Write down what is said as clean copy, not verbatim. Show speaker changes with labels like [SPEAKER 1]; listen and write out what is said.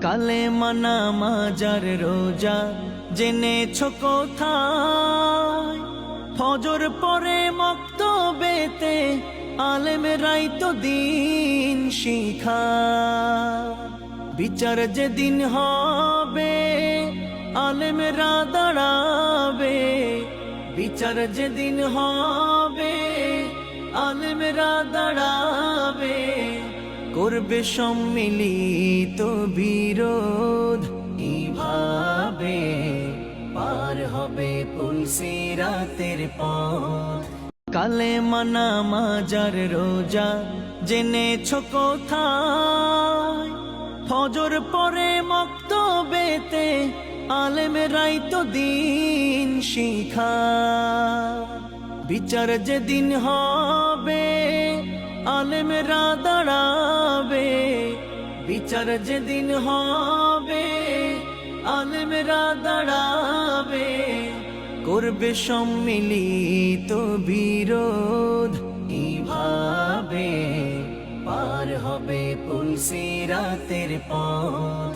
[SPEAKER 1] কালেমা নামাজার রোজা জেনেছো কোথায়? ফজর পরে মক্তবেতে আলেমরাই তো দিন শিখায়। বিচার যেদিন হবে আলেমরা দাঁড়াবে, বিচার যেদিন হবে আলেমরা দাঁড়াবে, করবে সম্মিলিত বিরোধ। এইভাবে পার হবে পুলসিরাতের পথ। কালেমা নামাজার রোজা জেনেছো কোথায়? ফজর পরে মক্তবেতে আলেমরাই তো দিন শিখায়। বিচার যেদিন হবে আলেমরা দাঁড়াবে, বিচার যেদিন হবে আলেমরা দাঁড়াবে, করবে সম্মিলিত বিরোধ। এইভাবে পার হবে পুলসিরাতের পথ।